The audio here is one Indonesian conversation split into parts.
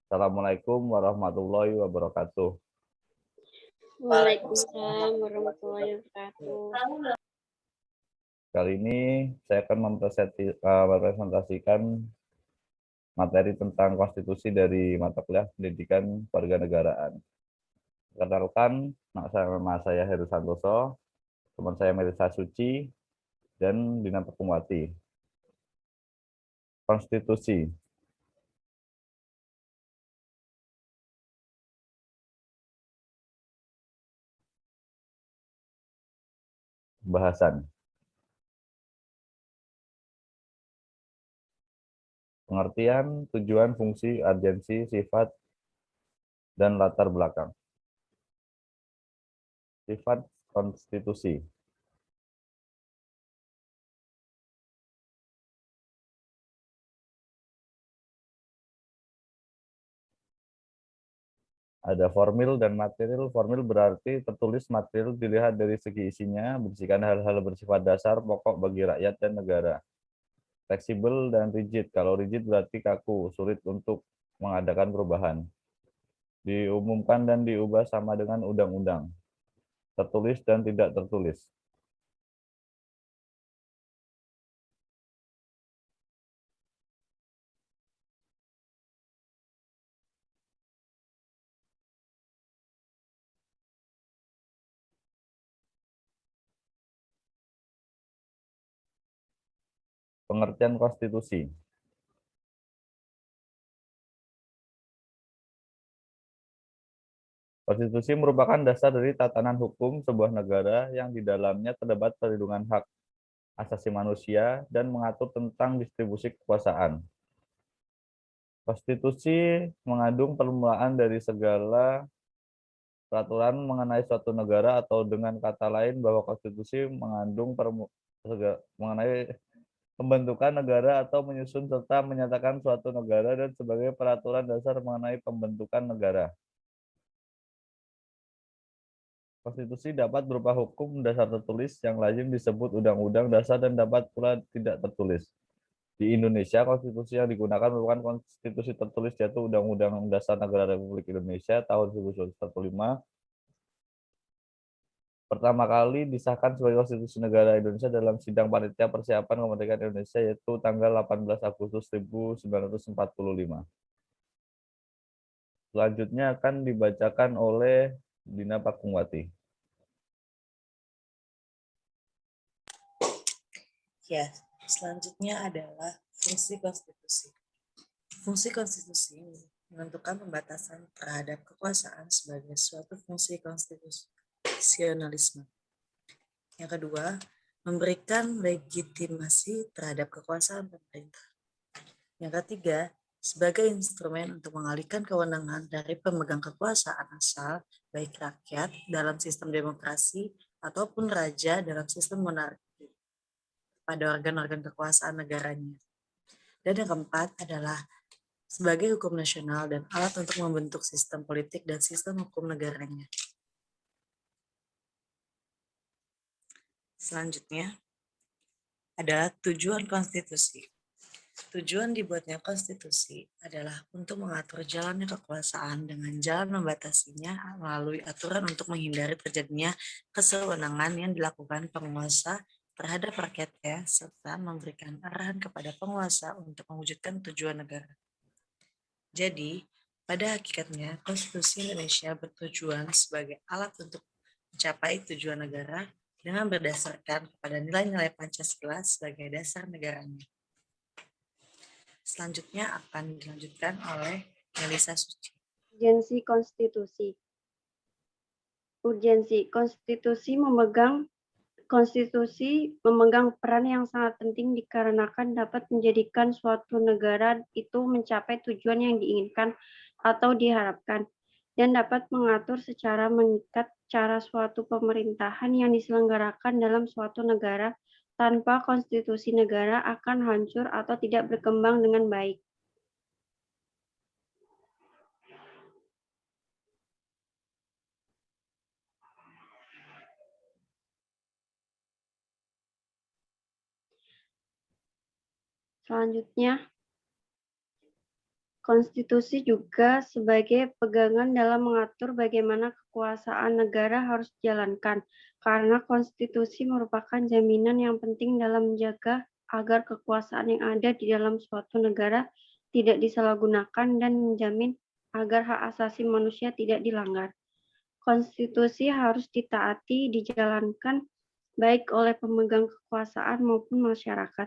Assalamualaikum warahmatullahi wabarakatuh. Waalaikumsalam warahmatullahi wabarakatuh. Kali ini saya akan mempresentasikan materi tentang konstitusi dari mata kuliah pendidikan kewarganegaraan. Perkenalkan, nama saya Heru Santoso, teman saya Melisa Suci, dan Dina Pekumwati. Konstitusi. Bahasan. Pengertian, tujuan, fungsi, urgensi, sifat, dan latar belakang. Sifat konstitusi. Ada formil dan material. Formil berarti tertulis, material dilihat dari segi isinya, berisikan hal-hal bersifat dasar, pokok bagi rakyat dan negara. Fleksibel dan rigid. Kalau rigid berarti kaku, sulit untuk mengadakan perubahan. Diumumkan dan diubah sama dengan undang-undang. Tertulis dan tidak tertulis. Pengertian konstitusi. Konstitusi merupakan dasar dari tatanan hukum sebuah negara yang di dalamnya terdapat perlindungan hak asasi manusia dan mengatur tentang distribusi kekuasaan. Konstitusi mengandung permulaan dari segala peraturan mengenai suatu negara, atau dengan kata lain bahwa konstitusi mengandung mengenai pembentukan negara atau menyusun serta menyatakan suatu negara dan sebagai peraturan dasar mengenai pembentukan negara. Konstitusi dapat berupa hukum dasar tertulis yang lazim disebut undang-undang dasar dan dapat pula tidak tertulis. Di Indonesia, konstitusi yang digunakan merupakan konstitusi tertulis, yaitu Undang-Undang Dasar Negara Republik Indonesia tahun 1945. Pertama kali disahkan sebagai konstitusi negara Indonesia dalam sidang panitia persiapan kemerdekaan Indonesia, yaitu tanggal 18 Agustus 1945. Selanjutnya akan dibacakan oleh Dina Pekumwati. Ya, selanjutnya adalah fungsi konstitusi. Fungsi konstitusi menentukan pembatasan terhadap kekuasaan sebagai suatu fungsi konstitusionalisme. Yang kedua, memberikan legitimasi terhadap kekuasaan pemerintah. Yang ketiga, sebagai instrumen untuk mengalihkan kewenangan dari pemegang kekuasaan asal, baik rakyat dalam sistem demokrasi ataupun raja dalam sistem monarki, pada organ-organ kekuasaan negaranya. Dan yang keempat adalah sebagai hukum nasional dan alat untuk membentuk sistem politik dan sistem hukum negaranya. Selanjutnya adalah tujuan konstitusi. Tujuan dibuatnya konstitusi adalah untuk mengatur jalannya kekuasaan dengan jalan membatasinya melalui aturan untuk menghindari terjadinya kesewenangan yang dilakukan penguasa terhadap rakyatnya, serta memberikan arahan kepada penguasa untuk mewujudkan tujuan negara. Jadi, pada hakikatnya, Konstitusi Indonesia bertujuan sebagai alat untuk mencapai tujuan negara dengan berdasarkan kepada nilai-nilai Pancasila sebagai dasar negaranya. Selanjutnya akan dilanjutkan oleh Melisa Suci. Urgensi konstitusi. Urgensi konstitusi memegang peran yang sangat penting dikarenakan dapat menjadikan suatu negara itu mencapai tujuan yang diinginkan atau diharapkan, dan dapat mengatur secara mengikat cara suatu pemerintahan yang diselenggarakan dalam suatu negara. Tanpa konstitusi, negara akan hancur atau tidak berkembang dengan baik. Selanjutnya, Konstitusi juga sebagai pegangan dalam mengatur bagaimana kekuasaan negara harus dijalankan, karena konstitusi merupakan jaminan yang penting dalam menjaga agar kekuasaan yang ada di dalam suatu negara tidak disalahgunakan dan menjamin agar hak asasi manusia tidak dilanggar. Konstitusi harus ditaati, dijalankan baik oleh pemegang kekuasaan maupun masyarakat.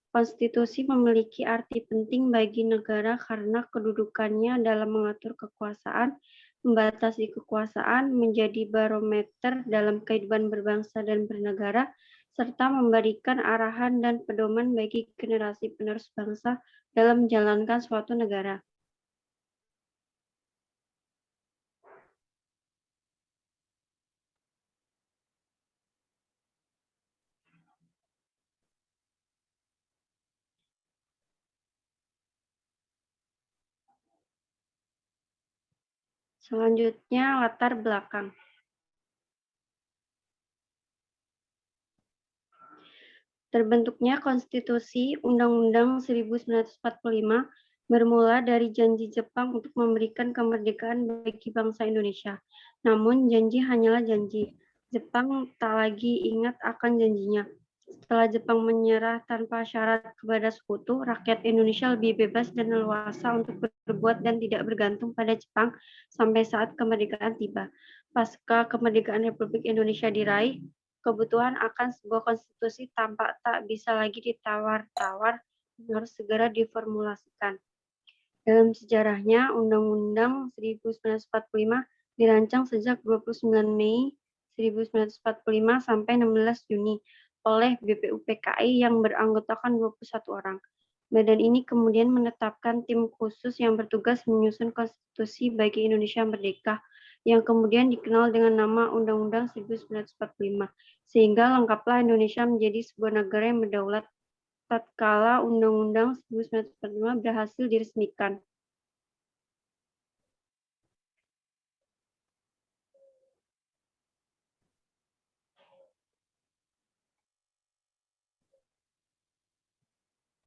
Konstitusi memiliki arti penting bagi negara karena kedudukannya dalam mengatur kekuasaan, membatasi kekuasaan, menjadi barometer dalam kehidupan berbangsa dan bernegara, serta memberikan arahan dan pedoman bagi generasi penerus bangsa dalam menjalankan suatu negara. Selanjutnya, latar belakang. Terbentuknya Konstitusi Undang-Undang 1945 bermula dari janji Jepang untuk memberikan kemerdekaan bagi bangsa Indonesia. Namun janji hanyalah janji. Jepang tak lagi ingat akan janjinya. Setelah Jepang menyerah tanpa syarat kepada sekutu, rakyat Indonesia lebih bebas dan leluasa untuk berbuat dan tidak bergantung pada Jepang sampai saat kemerdekaan tiba. Pasca kemerdekaan Republik Indonesia diraih, kebutuhan akan sebuah konstitusi tampak tak bisa lagi ditawar-tawar dan harus segera diformulasikan. Dalam sejarahnya, Undang-Undang 1945 dirancang sejak 29 Mei 1945 sampai 16 Juni oleh BPUPKI yang beranggotakan 21 orang. Badan ini kemudian menetapkan tim khusus yang bertugas menyusun konstitusi bagi Indonesia Merdeka, yang kemudian dikenal dengan nama Undang-Undang 1945, sehingga lengkaplah Indonesia menjadi sebuah negara yang berdaulat tatkala Undang-Undang 1945 berhasil diresmikan.